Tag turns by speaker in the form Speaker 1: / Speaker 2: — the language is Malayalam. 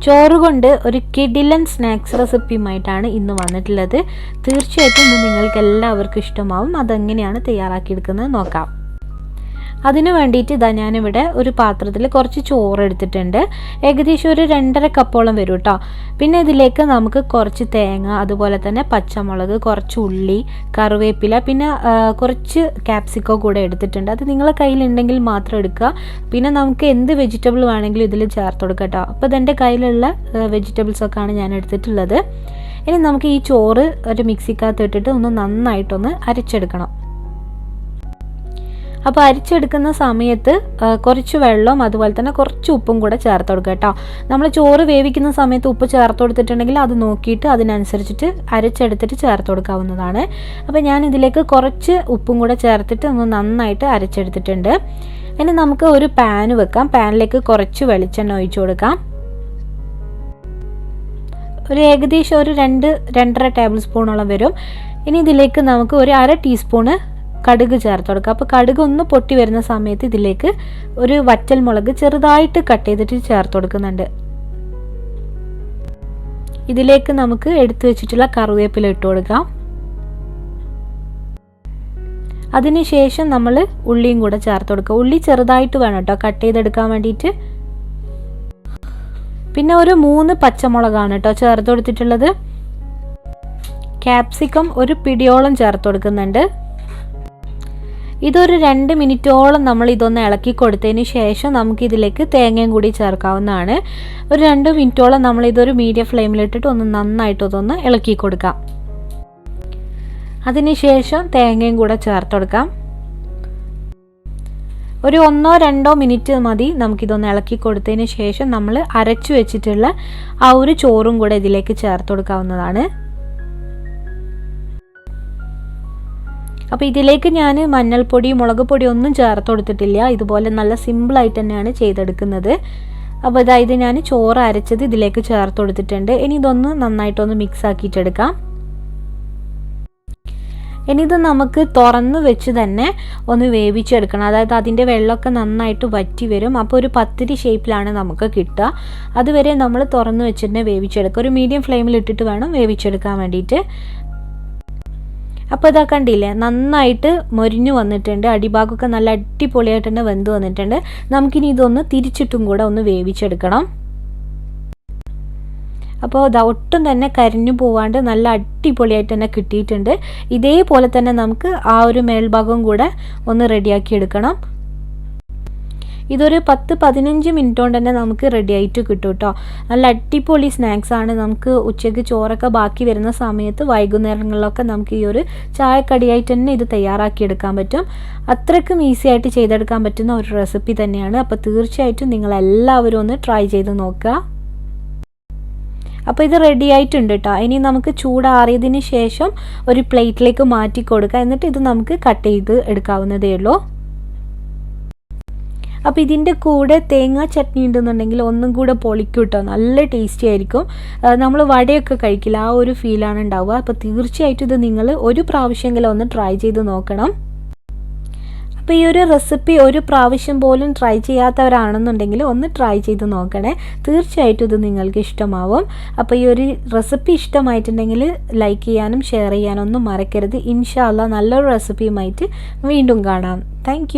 Speaker 1: ചോറ് കൊണ്ട് ഒരു കിഡിലൻ സ്നാക്സ് റെസിപ്പിയുമായിട്ടാണ് ഇന്ന് വന്നിട്ടുള്ളത്. തീർച്ചയായിട്ടും ഇത് നിങ്ങൾക്ക് എല്ലാവർക്കും ഇഷ്ടമാവും. അതെങ്ങനെയാണ് തയ്യാറാക്കിയെടുക്കുന്നത് നോക്കാം. അതിനു വേണ്ടിയിട്ട് ഞാനിവിടെ ഒരു പാത്രത്തിൽ കുറച്ച് ചോറ് എടുത്തിട്ടുണ്ട്. ഏകദേശം ഒരു 2.5 കപ്പോളം വരും കേട്ടോ. പിന്നെ ഇതിലേക്ക് നമുക്ക് കുറച്ച് തേങ്ങ, അതുപോലെ തന്നെ പച്ചമുളക്, കുറച്ച് ഉള്ളി, കറിവേപ്പില, പിന്നെ കുറച്ച് ക്യാപ്സിക്കോ കൂടെ എടുത്തിട്ടുണ്ട്. അത് നിങ്ങളുടെ കയ്യിലുണ്ടെങ്കിൽ മാത്രം എടുക്കുക. പിന്നെ നമുക്ക് എന്ത് വെജിറ്റബിൾ വേണമെങ്കിലും ഇതിൽ ചേർത്ത് കൊടുക്കാം കേട്ടോ. അപ്പോൾ ഇതെൻ്റെ കയ്യിലുള്ള വെജിറ്റബിൾസൊക്കെയാണ് ഞാൻ എടുത്തിട്ടുള്ളത്. ഇനി നമുക്ക് ഈ ചോറ് ഒരു മിക്സിക്കകത്ത് ഇട്ടിട്ട് ഒന്ന് നന്നായിട്ടൊന്ന് അരച്ചെടുക്കണം. അപ്പോൾ അരിച്ചെടുക്കുന്ന സമയത്ത് കുറച്ച് വെള്ളം, അതുപോലെ തന്നെ കുറച്ച് ഉപ്പും കൂടെ ചേർത്ത് കൊടുക്കുക കേട്ടോ. നമ്മൾ ചോറ് വേവിക്കുന്ന സമയത്ത് ഉപ്പ് ചേർത്ത് കൊടുത്തിട്ടുണ്ടെങ്കിൽ അത് നോക്കിയിട്ട് അതിനനുസരിച്ചിട്ട് അരച്ചെടുത്തിട്ട് ചേർത്ത് കൊടുക്കാവുന്നതാണ്. അപ്പോൾ ഞാൻ ഇതിലേക്ക് കുറച്ച് ഉപ്പും കൂടെ ചേർത്തിട്ട് ഒന്ന് നന്നായിട്ട് അരച്ചെടുത്തിട്ടുണ്ട്. ഇനി നമുക്ക് ഒരു പാൻ വെക്കാം. പാനിലേക്ക് കുറച്ച് വെളിച്ചെണ്ണ ഒഴിച്ചു കൊടുക്കാം. ഒരു ഏകദേശം ഒരു 2-2.5 ടേബിൾ സ്പൂണോളം വരും. ഇനി ഇതിലേക്ക് നമുക്ക് ഒരു 1/2 ടീസ്പൂണ് കടുക് ചേർത്ത് കൊടുക്കുക. അപ്പോൾ കടുക് ഒന്ന് പൊട്ടി വരുന്ന സമയത്ത് ഇതിലേക്ക് ഒരു വറ്റൽ മുളക് ചെറുതായിട്ട് കട്ട് ചെയ്തിട്ട് ചേർത്ത് കൊടുക്കുന്നുണ്ട്. ഇതിലേക്ക് നമുക്ക് എടുത്തു വെച്ചിട്ടുള്ള കറിവേപ്പില ഇട്ട് കൊടുക്കാം. അതിനുശേഷം നമ്മൾ ഉള്ളിയും കൂടെ ചേർത്ത് കൊടുക്കുക. ഉള്ളി ചെറുതായിട്ട് വേണം കേട്ടോ കട്ട് ചെയ്തെടുക്കാൻ വേണ്ടിയിട്ട്. പിന്നെ ഒരു 3 പച്ചമുളകാണ് കേട്ടോ ചേർത്ത് കൊടുത്തിട്ടുള്ളത്. ക്യാപ്സിക്കം ഒരു പിടിയോളം ചേർത്ത് കൊടുക്കുന്നുണ്ട്. ഇതൊരു 2 മിനിറ്റോളം നമ്മൾ ഇതൊന്ന് ഇളക്കി കൊടുത്തതിന് ശേഷം നമുക്കിതിലേക്ക് തേങ്ങയും കൂടി ചേർക്കാവുന്നതാണ്. ഒരു 2 മിനിറ്റോളം നമ്മളിതൊരു മീഡിയം ഫ്ലെയിമിലിട്ടിട്ട് ഒന്ന് നന്നായിട്ട് ഇതൊന്ന് ഇളക്കി കൊടുക്കാം. അതിനുശേഷം തേങ്ങയും കൂടെ ചേർത്ത് കൊടുക്കാം. ഒരു 1-2 മിനിറ്റ് മതി നമുക്കിതൊന്ന് ഇളക്കി കൊടുത്തതിന് ശേഷം നമ്മൾ അരച്ചു വെച്ചിട്ടുള്ള ആ ഒരു ചോറും കൂടെ ഇതിലേക്ക് ചേർത്ത് കൊടുക്കാവുന്നതാണ്. അപ്പോൾ ഇതിലേക്ക് ഞാൻ മഞ്ഞൾപ്പൊടി, മുളക് പൊടി ഒന്നും ചേർത്ത് കൊടുത്തിട്ടില്ല. ഇതുപോലെ നല്ല സിമ്പിളായിട്ട് തന്നെയാണ് ചെയ്തെടുക്കുന്നത്. അപ്പോൾ അതായത് ഞാൻ ചോറ് അരച്ചത് ഇതിലേക്ക് ചേർത്ത് കൊടുത്തിട്ടുണ്ട്. ഇനി ഇതൊന്ന് നന്നായിട്ടൊന്ന് മിക്സ് ആക്കിയിട്ടെടുക്കാം. ഇനി ഇത് നമുക്ക് തുറന്ന് വെച്ച് തന്നെ ഒന്ന് വേവിച്ചെടുക്കണം. അതായത് അതിൻ്റെ വെള്ളമൊക്കെ നന്നായിട്ട് വറ്റി വരും. അപ്പോൾ ഒരു പത്തിരി ഷേപ്പിലാണ് നമുക്ക് കിട്ടുക. അതുവരെ നമ്മൾ തുറന്ന് വെച്ച് തന്നെ വേവിച്ചെടുക്കുക. ഒരു മീഡിയം ഫ്ലെയിമിൽ ഇട്ടിട്ട് വേണം വേവിച്ചെടുക്കാൻ വേണ്ടിയിട്ട്. അപ്പോൾ ഇതാ കണ്ടില്ലേ, നന്നായിട്ട് മൊരിഞ്ഞു വന്നിട്ടുണ്ട്. അടിഭാഗമൊക്കെ നല്ല അടിപൊളിയായിട്ട് തന്നെ വെന്ത് വന്നിട്ടുണ്ട്. നമുക്കിനി ഇതൊന്ന് തിരിച്ചിട്ടും കൂടെ ഒന്ന് വേവിച്ചെടുക്കണം. അപ്പോൾ ഇത് ഒട്ടും തന്നെ കരിഞ്ഞു പോവാണ്ട് നല്ല അടിപൊളിയായിട്ട് തന്നെ കിട്ടിയിട്ടുണ്ട്. ഇതേപോലെ തന്നെ നമുക്ക് ആ ഒരു മേൽഭാഗവും കൂടെ ഒന്ന് റെഡിയാക്കി എടുക്കണം. ഇതൊരു 10-15 മിനിറ്റ് കൊണ്ട് തന്നെ നമുക്ക് റെഡി ആയിട്ട് കിട്ടും കേട്ടോ. നല്ല അടിപൊളി സ്നാക്സ് ആണ്. നമുക്ക് ഉച്ചയ്ക്ക് ചോറൊക്കെ ബാക്കി വരുന്ന സമയത്ത് വൈകുന്നേരങ്ങളിലൊക്കെ നമുക്ക് ഈ ഒരു ചായക്കടിയായിട്ട് തന്നെ ഇത് തയ്യാറാക്കിയെടുക്കാൻ പറ്റും. അത്രയ്ക്കും ഈസി ആയിട്ട് ചെയ്തെടുക്കാൻ പറ്റുന്ന ഒരു റെസിപ്പി തന്നെയാണ്. അപ്പോൾ തീർച്ചയായിട്ടും നിങ്ങളെല്ലാവരും ഒന്ന് ട്രൈ ചെയ്ത് നോക്കുക. അപ്പോൾ ഇത് റെഡി ആയിട്ടുണ്ട് കേട്ടോ. ഇനി നമുക്ക് ചൂടാറിയതിന് ശേഷം ഒരു പ്ലേറ്റിലേക്ക് മാറ്റി കൊടുക്കുക. എന്നിട്ട് ഇത് നമുക്ക് കട്ട് ചെയ്ത് എടുക്കാവുന്നതേ ഉള്ളൂ. അപ്പോൾ ഇതിൻ്റെ കൂടെ തേങ്ങാ ചട്നി ഉണ്ടെന്നുണ്ടെങ്കിൽ ഒന്നും കൂടെ പൊളിക്കും കേട്ടോ. നല്ല ടേസ്റ്റി ആയിരിക്കും. നമ്മൾ വടയൊക്കെ കഴിക്കില്ല, ആ ഒരു ഫീലാണ് ഉണ്ടാവുക. അപ്പോൾ തീർച്ചയായിട്ടും ഇത് നിങ്ങൾ ഒരു പ്രാവശ്യമെങ്കിലും ഒന്ന് ട്രൈ ചെയ്ത് നോക്കണം. അപ്പോൾ ഈ ഒരു റെസിപ്പി ഒരു പ്രാവശ്യം പോലും ട്രൈ ചെയ്യാത്തവരാണെന്നുണ്ടെങ്കിൽ ഒന്ന് ട്രൈ ചെയ്ത് നോക്കണേ. തീർച്ചയായിട്ടും ഇത് നിങ്ങൾക്ക് ഇഷ്ടമാവും. അപ്പോൾ ഈ ഒരു റെസിപ്പി ഇഷ്ടമായിട്ടുണ്ടെങ്കിൽ ലൈക്ക് ചെയ്യാനും ഷെയർ ചെയ്യാനും ഒന്നും മറക്കരുത്. ഇൻഷാ അല്ലാഹ് നല്ലൊരു റെസിപ്പിയുമായിട്ട് വീണ്ടും കാണാം. താങ്ക്